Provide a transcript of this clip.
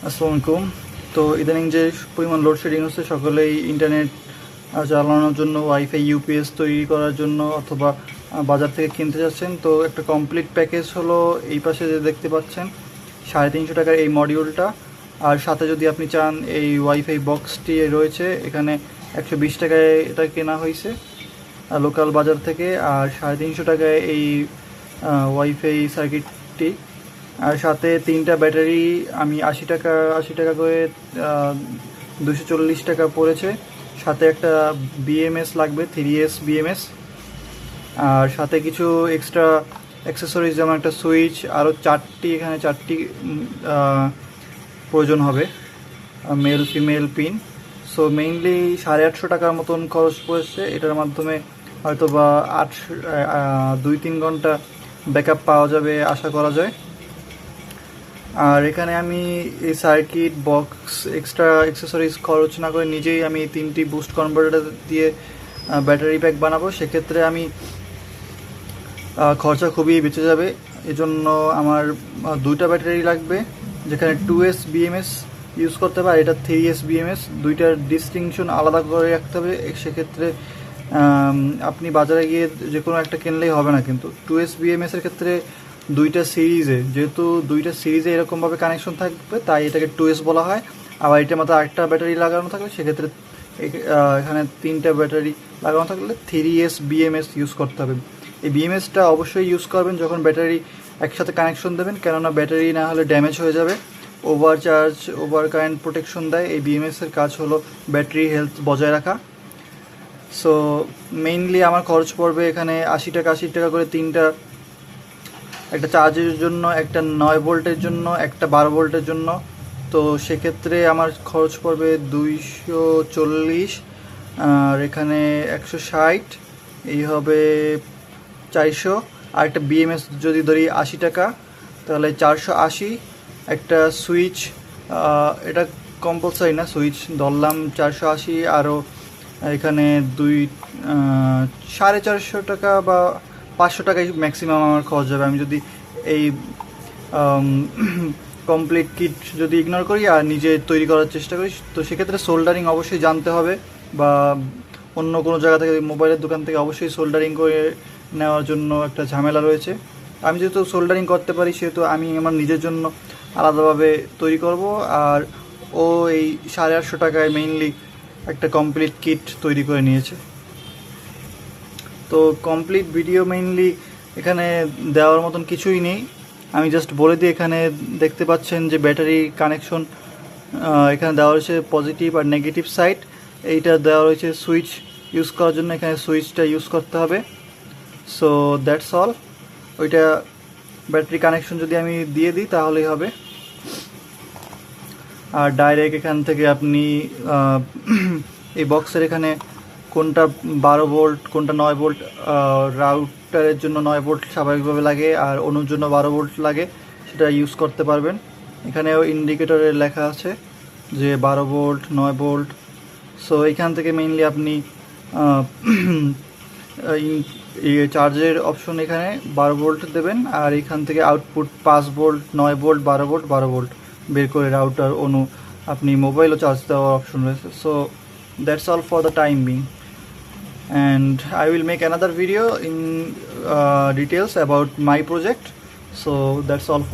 আসসালামু আলাইকুম। তো ইদানিং যে পরিমাণ লোডশেডিং হচ্ছে, সকলেই ইন্টারনেট চালানোর জন্য ওয়াইফাই ইউপিএস তৈরি করার জন্য অথবা বাজার থেকে কিনতে যাচ্ছেন। তো একটা কমপ্লিট প্যাকেজ হলো এই পাশে যে দেখতে পাচ্ছেন 350 টাকার এই মডিউলটা, আর সাথে যদি আপনি চান এই ওয়াইফাই বক্সটি রয়েছে, এখানে 120 টাকায় এটা কেনা হয়েছে লোকাল বাজার থেকে, আর 350 টাকায় এই ওয়াইফাই সার্কিটটি, আর সাথে 3টা ব্যাটারি আমি 80 টাকা করে 240 টাকা পড়েছে। সাথে একটা বিএমএস লাগবে, 3S বিএমএস, আর সাথে কিছু এক্সট্রা অ্যাক্সেসরিজ যেমন একটা সুইচ, আরও এখানে চারটি প্রয়োজন হবে, male female pin. So mainly 850 টাকার মতন খরচ পড়েছে। এটার মাধ্যমে হয়তো বা 2-3 ঘন্টা ব্যাকআপ পাওয়া যাবে আশা করা যায়। আর এখানে আমি এই সার্কিট বক্স এক্সট্রা অ্যাক্সেসরিজ খরচ না করে নিজেই আমি 3টি বুস্ট কনভার্টার দিয়ে ব্যাটারি প্যাক বানাবো। সেক্ষেত্রে আমি খরচা খুবই বেঁচে যাবে। এজন্য আমার 2টা ব্যাটারি লাগবে, যেখানে 2S বিএমএস ইউজ করতে হবে, আর এটা 3S বিএমএস। দুইটার ডিস্টিংশন আলাদা করে রাখতে হবে। সেক্ষেত্রে আপনি বাজারে গিয়ে যে কোনো একটা কিনলেই হবে না, কিন্তু 2S বিএমএসের ক্ষেত্রে যেহেতু দুইটা সিরিজে এরকমভাবে কানেকশন থাকবে, তাই এটাকে 2S বলা হয়। আবার এটার মধ্যে আরেকটা ব্যাটারি লাগানো থাকলে সেক্ষেত্রে এখানে 3টা ব্যাটারি লাগানো থাকলে 3S বিএমএস ইউজ করতে হবে। এই বিএমএসটা অবশ্যই ইউজ করবেন যখন ব্যাটারি একসাথে কানেকশন দেবেন, কেননা ব্যাটারি না হলে ড্যামেজ হয়ে যাবে। ওভার কারেন্ট প্রোটেকশন দেয়। এই বিএমএসের কাজ হলো ব্যাটারি হেলথ বজায় রাখা। সো মেইনলি আমার খরচ পড়বে এখানে 80 টাকা করে 3টা, একটা চার্জের জন্য, একটা 9 ভোল্টের জন্য, একটা 12 ভোল্টের জন্য। তো সেক্ষেত্রে আমার খরচ পড়বে 240, আর এখানে 160, এই হবে 400। আর একটা বিএমএস যদি ধরি 80 টাকা, তাহলে 480। একটা সুইচ, এটা কম্পালসারি না, সুইচ ধরলাম 480, আরও এখানে 450 টাকা বা 500 টাকায় ম্যাক্সিমাম আমার খরচ যাবে আমি যদি এই কমপ্লিট কিট যদি ইগনোর করি আর নিজে তৈরি করার চেষ্টা করি। তো সেক্ষেত্রে সোল্ডারিং অবশ্যই জানতে হবে, বা অন্য কোনো জায়গা থেকে, মোবাইলের দোকান থেকে অবশ্যই সোল্ডারিং করে নেওয়ার জন্য একটা ঝামেলা রয়েছে। আমি যেহেতু সোল্ডারিং করতে পারি, সেহেতু আমি আমার নিজের জন্য আলাদাভাবে তৈরি করব। আর ও এই 850 টাকায় মেইনলি একটা কমপ্লিট কিট তৈরি করে নিয়েছে। তো কমপ্লিট ভিডিও মেইনলি এখানে দেওয়ার মতন কিছুই নেই, আমি জাস্ট বলে দিই। এখানে দেখতে পাচ্ছেন যে ব্যাটারি কানেকশন এখানে দেওয়া রয়েছে পজিটিভ আর নেগেটিভ সাইড। এইটা দেওয়া রয়েছে সুইচ ইউজ করার জন্য, এখানে সুইচটা ইউজ করতে হবে। So that's all. ওইটা ব্যাটারি কানেকশন যদি আমি দিয়ে দিই তাহলেই হবে। আর ডাইরেক্ট এখান থেকে আপনি এই বক্সের এখানে কোনটা 12 ভোল্ট কোনটা 9 ভোল্ট, রাউটারের জন্য 9 ভোল্ট স্বাভাবিকভাবে লাগে, আর অনুর জন্য 12 ভোল্ট লাগে, সেটা ইউজ করতে পারবেন। এখানেও ইন্ডিকেটরে লেখা আছে যে 12 ভোল্ট 9 ভোল্ট। সো এখান থেকে মেইনলি আপনি চার্জের অপশন এখানে 12 ভোল্ট দেবেন, আর এখান থেকে আউটপুট 5 ভোল্ট 9 ভোল্ট 12 ভোল্ট বের করে রাউটার অনু আপনি মোবাইলও চার্জ দেওয়ার অপশন রয়েছে। So that's all for the time being, and I will make another video in details about my project. So that's all for